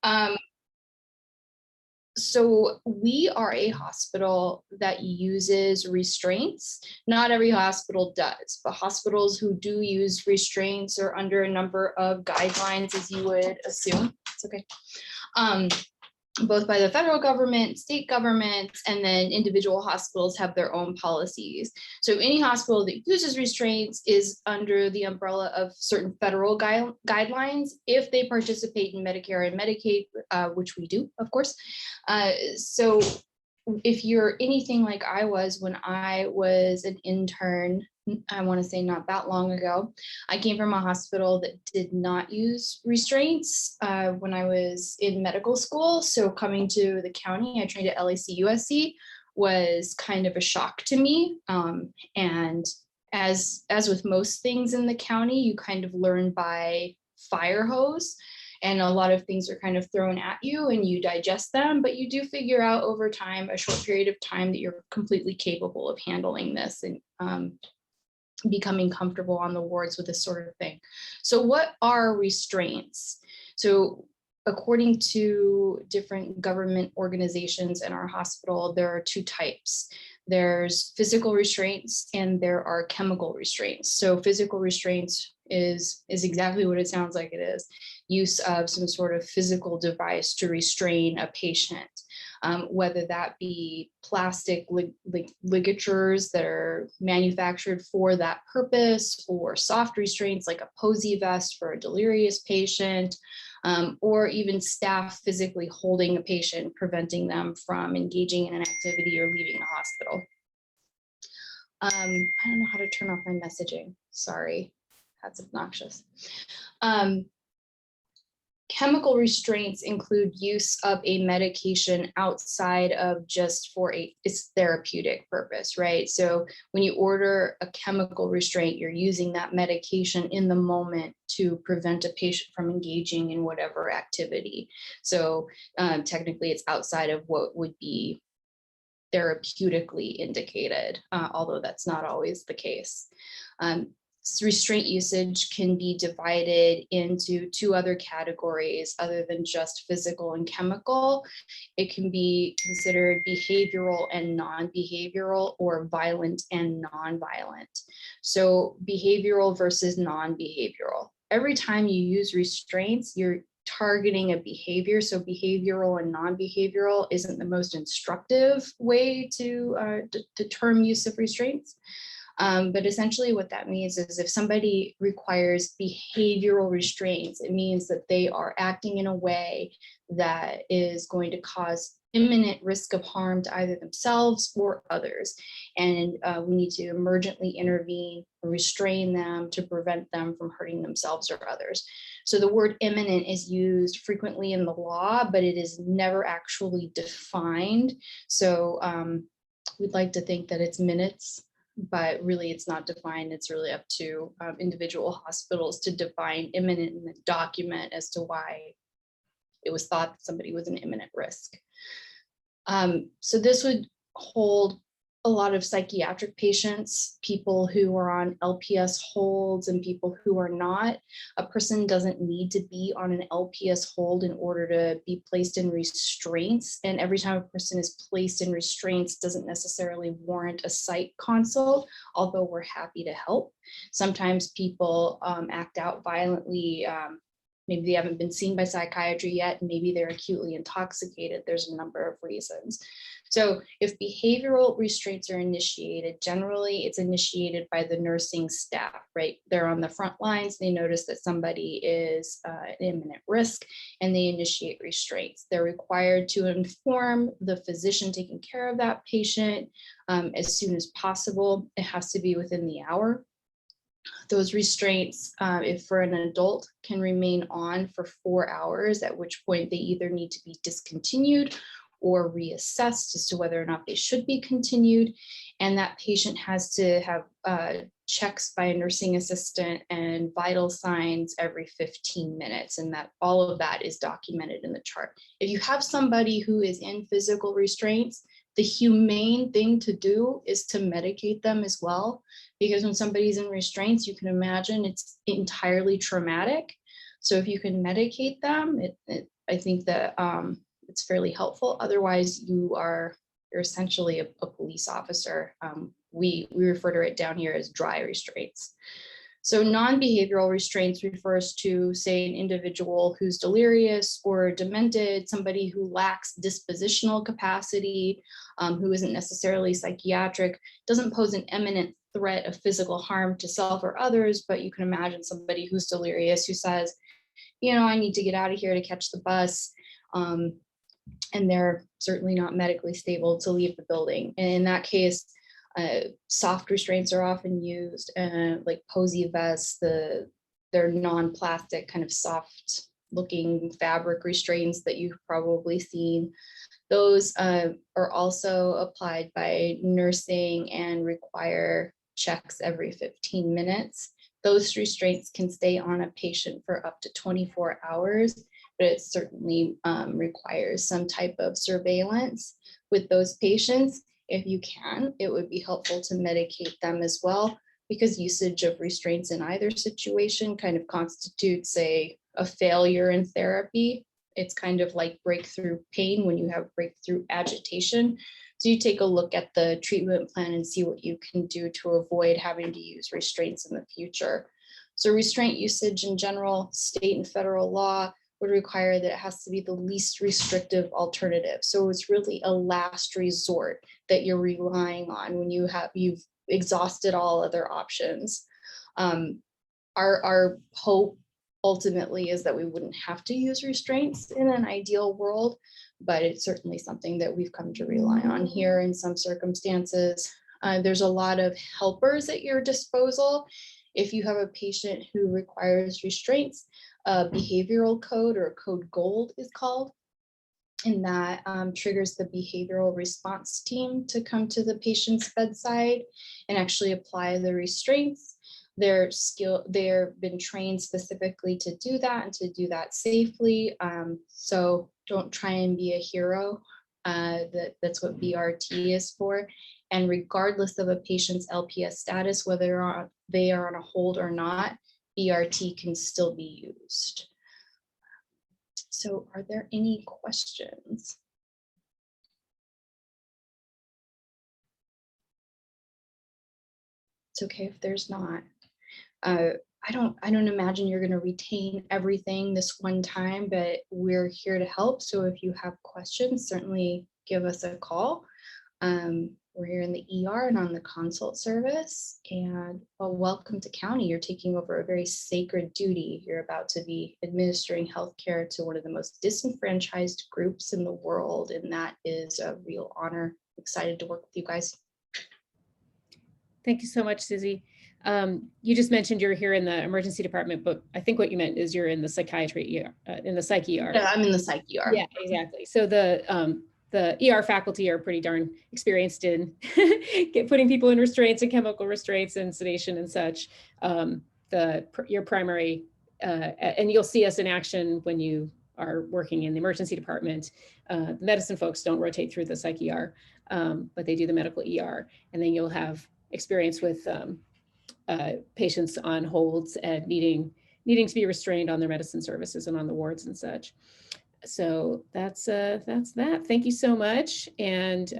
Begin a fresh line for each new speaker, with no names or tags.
Um, so we are a hospital that uses restraints. Not every hospital does, but hospitals who do use restraints are under a number of guidelines, as you would assume. It's okay. Um, both by the federal government, state governments, and then individual hospitals have their own policies. So any hospital that uses restraints is under the umbrella of certain federal guidelines if they participate in Medicare and Medicaid, which we do, of course. So if you're anything like I was when I was an intern, I want to say not that long ago, I came from a hospital that did not use restraints when I was in medical school. So coming to the county, I trained at LAC USC, was kind of a shock to me. And as with most things in the county, you kind of learn by fire hose. And a lot of things are kind of thrown at you and you digest them, but you do figure out over time, a short period of time, that you're completely capable of handling this and becoming comfortable on the wards with this sort of thing. So what are restraints? So according to different government organizations in our hospital, there are two types. There's physical restraints and there are chemical restraints. So physical restraints is exactly what it sounds like it is. Use of some sort of physical device to restrain a patient, whether that be plastic ligatures that are manufactured for that purpose, or soft restraints like a posy vest for a delirious patient, or even staff physically holding a patient, preventing them from engaging in an activity or leaving the hospital. I don't know how to turn off my messaging. Sorry, that's obnoxious. Chemical restraints include use of a medication outside of just for its therapeutic purpose, right? So when you order a chemical restraint, you're using that medication in the moment to prevent a patient from engaging in whatever activity. So technically it's outside of what would be therapeutically indicated, although that's not always the case. Restraint usage can be divided into two other categories other than just physical and chemical. It can be considered behavioral and non-behavioral, or violent and non-violent. So behavioral versus non-behavioral. Every time you use restraints, you're targeting a behavior. So behavioral and non-behavioral isn't the most instructive way to term use of restraints. But essentially what that means is if somebody requires behavioral restraints, it means that they are acting in a way that is going to cause imminent risk of harm to either themselves or others. And we need to emergently intervene, restrain them to prevent them from hurting themselves or others. So the word imminent is used frequently in the law, but it is never actually defined. So we'd like to think that it's minutes, but really it's not defined. It's really up to individual hospitals to define imminent in the document as to why it was thought that somebody was an imminent risk. So this would hold a lot of psychiatric patients, people who are on LPS holds and people who are not. A person doesn't need to be on an LPS hold in order to be placed in restraints. And every time a person is placed in restraints doesn't necessarily warrant a psych consult, although we're happy to help. Sometimes people act out violently. Maybe they haven't been seen by psychiatry yet, and maybe they're acutely intoxicated. There's a number of reasons. So if behavioral restraints are initiated, generally it's initiated by the nursing staff, right? They're on the front lines, they notice that somebody is at imminent risk, and they initiate restraints. They're required to inform the physician taking care of that patient as soon as possible. It has to be within the hour. Those restraints, if for an adult, can remain on for 4 hours, at which point they either need to be discontinued or reassessed as to whether or not they should be continued. And that patient has to have checks by a nursing assistant and vital signs every 15 minutes. And that all of that is documented in the chart. If you have somebody who is in physical restraints, the humane thing to do is to medicate them as well, because when somebody's in restraints, you can imagine it's entirely traumatic. So if you can medicate them, I think that it's fairly helpful. Otherwise, you're essentially a police officer. We refer to it down here as dry restraints. So non-behavioral restraints refers to, say, an individual who's delirious or demented, somebody who lacks dispositional capacity, who isn't necessarily psychiatric, doesn't pose an imminent threat of physical harm to self or others, but you can imagine somebody who's delirious who says, I need to get out of here to catch the bus. And they're certainly not medically stable to leave the building. And in that case, soft restraints are often used, like posy vests, they're non-plastic, kind of soft looking fabric restraints that you've probably seen. Those are also applied by nursing and require checks every 15 minutes. Those restraints can stay on a patient for up to 24 hours, but it certainly requires some type of surveillance with those patients. If you can, it would be helpful to medicate them as well, because usage of restraints in either situation kind of constitutes a failure in therapy. It's kind of like breakthrough pain when you have breakthrough agitation. So you take a look at the treatment plan and see what you can do to avoid having to use restraints in the future. So restraint usage in general, state and federal law would require that it has to be the least restrictive alternative. So it's really a last resort that you're relying on when you've exhausted all other options. Our hope ultimately is that we wouldn't have to use restraints in an ideal world, but it's certainly something that we've come to rely on here in some circumstances. There's a lot of helpers at your disposal. If you have a patient who requires restraints, a behavioral code, or code gold is called, and that triggers the behavioral response team to come to the patient's bedside and actually apply the restraints. They're been trained specifically to do that and to do that safely. So don't try and be a hero. That's what BRT is for. And regardless of a patient's LPS status, whether they are on a hold or not, BRT can still be used. So are there any questions? It's okay if there's not. I don't imagine you're going to retain everything this one time, but we're here to help. So if you have questions, certainly give us a call. We're here in the ER and on the consult service, and welcome to county. You're taking over a very sacred duty. You're about to be administering healthcare to one of the most disenfranchised groups in the world, and that is a real honor. Excited to work with you guys.
Thank you so much, Susie. You just mentioned you're here in the emergency department, but I think what you meant is you're in the psychiatry ER, in the psych ER.
Yeah, I'm in the psych ER.
Yeah, exactly. So the ER faculty are pretty darn experienced in putting people in restraints and chemical restraints and sedation and such. Your primary, and you'll see us in action when you are working in the emergency department. The medicine folks don't rotate through the psych ER, but they do the medical ER. And then you'll have experience with patients on holds and needing to be restrained on their medicine services and on the wards and such. So that's that. Thank you so much. And